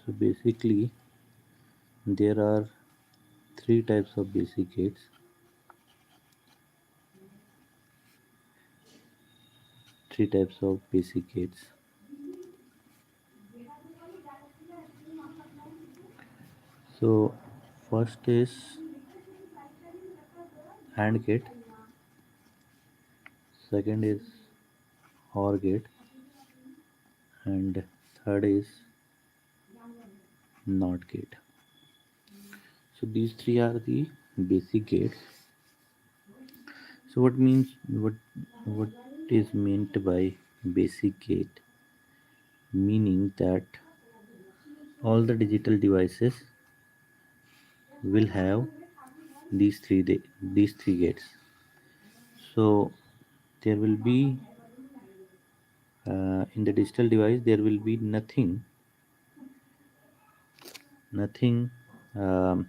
So basically there are three types of basic gates. Three types of basic gates. So first is AND gate, second is OR gate, and third is NOT gate. So these three are the basic gates. So what is meant by basic gate? Meaning that all the digital devices will have these three gates. So there will be in the digital device there will be nothing um,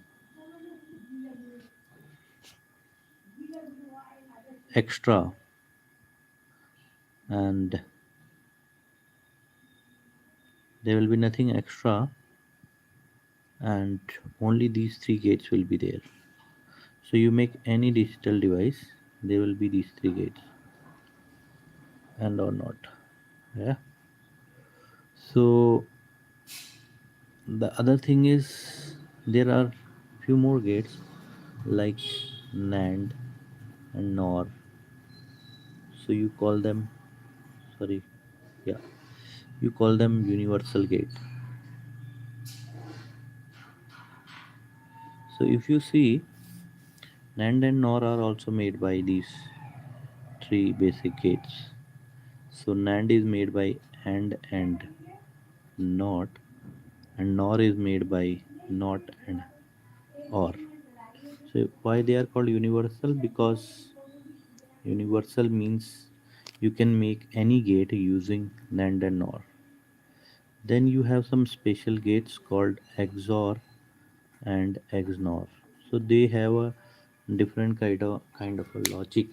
extra, and there will be nothing extra, and only these three gates will be there. So you make any digital device, there will be these three gates, and or not. Yeah. So the other thing is there are few more gates like NAND and NOR. So you call them, sorry, yeah, you call them universal gate. So if you see, NAND and NOR are also made by these three basic gates. So NAND is made by and NOT, and NOR is made by NOT and OR. So why they are called universal? Because universal means you can make any gate using NAND and NOR. Then you have some special gates called XOR and XNOR. So they have a different kind of a logic.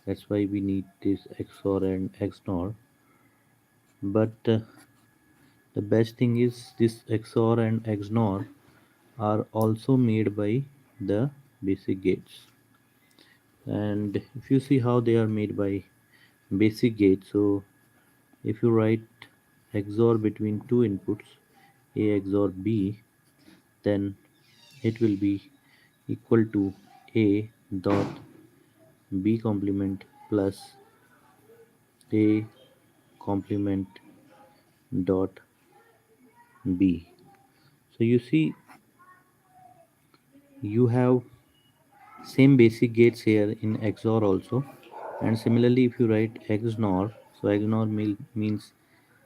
That's why we need this XOR and XNOR. But the best thing is this XOR and XNOR are also made by the basic gates. And if you see how they are made by basic gates, so if you write XOR between two inputs A XOR B, then it will be equal to A dot B complement plus A complement dot B. So you see you have same basic gates here in XOR also, and similarly if you write XNOR, so XNOR means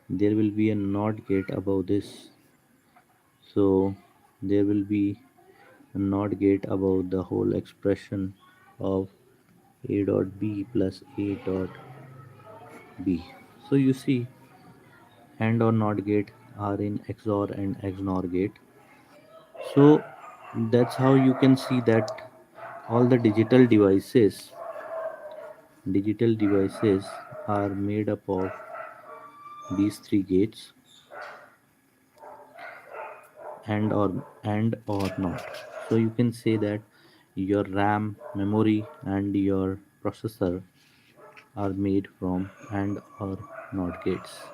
there will be a NOT gate above this, so there will be a NOT gate above the whole expression of A dot B plus A dot B. So you see AND or NOT gate are in XOR and XNOR gate. So that's how you can see that all the digital devices are made up of these three gates, and or not. So you can say that your RAM, memory, and your processor are made from and or not gates.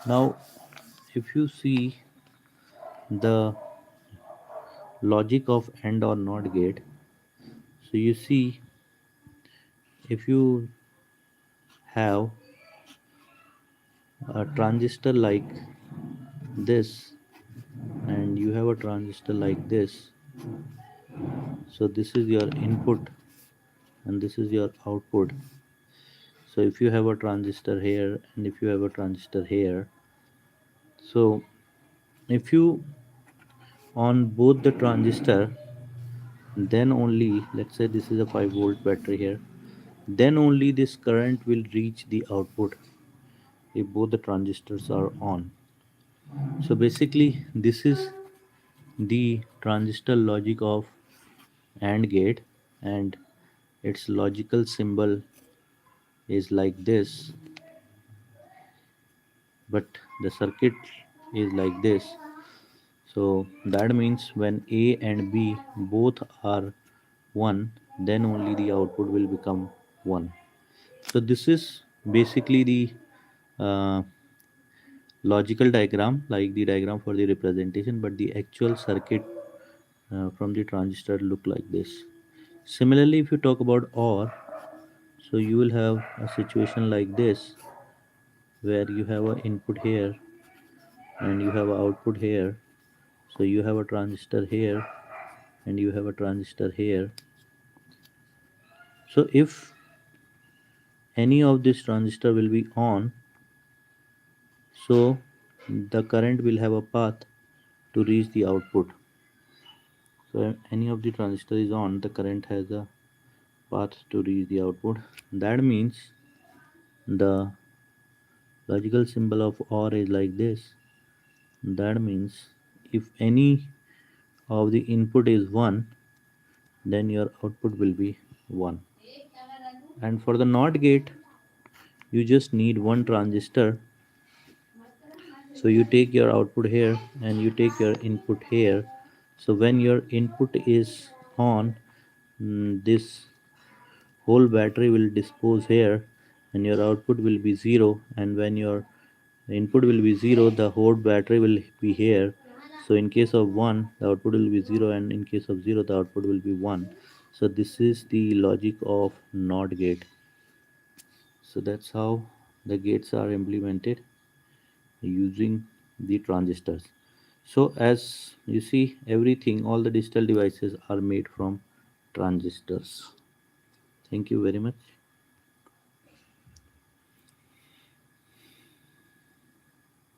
Now if you see the logic of and or not gate, so you see if you have a transistor like this and you have a transistor like this, so this is your input and this is your output. So if you have a transistor here and if you have a transistor here, so if you on both the transistor, then only, let's say this is a 5 volt battery here, then only this current will reach the output if both the transistors are on. So basically this is the transistor logic of AND gate, and its logical symbol is like this, but the circuit is like this. So that means when A and B both are 1, then only the output will become 1. So this is basically the uh, logical diagram, like the diagram for the representation, but the actual circuit from the transistor look like this. Similarly, if you talk about OR, so you will have a situation like this, where you have an input here and you have an output here. So you have a transistor here and you have a transistor here. So if any of this transistor will be on, so the current will have a path to reach the output. So if any of the transistor is on, the current has a path to reach the output. That means the logical symbol of OR is like this. That means if any of the input is 1, then your output will be 1. And for the NOT gate, you just need one transistor. So you take your output here and you take your input here. So when your input is on, this whole battery will dispose here and your output will be 0, and when your input will be 0, the whole battery will be here. So in case of 1, the output will be 0, and in case of 0, the output will be 1. So this is the logic of NOT gate. So that's how the gates are implemented using the transistors. So as you see, everything, all the digital devices are made from transistors. Thank you very much.